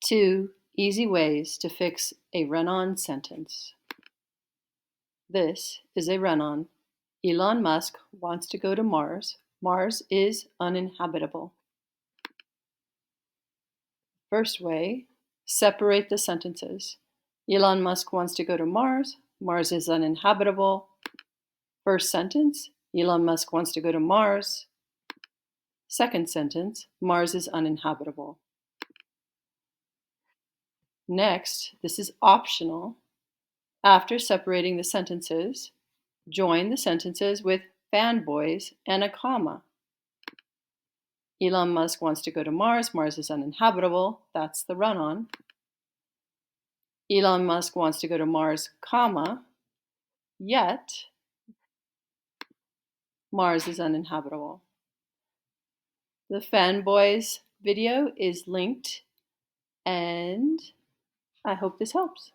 2 easy ways to fix a run-on sentence. This is a run-on. Elon Musk wants to go to Mars. Mars is uninhabitable. First way, separate the sentences. Elon Musk wants to go to Mars. Mars is uninhabitable. First sentence, Elon Musk wants to go to Mars. Second sentence, Mars is uninhabitable. Next, this is optional. After separating the sentences, join the sentences with fanboys and a comma. Elon Musk wants to go to Mars. Mars is uninhabitable. That's the run-on. Elon Musk wants to go to Mars, comma, yet Mars is uninhabitable. The FANBOYS video is linked, and I hope this helps.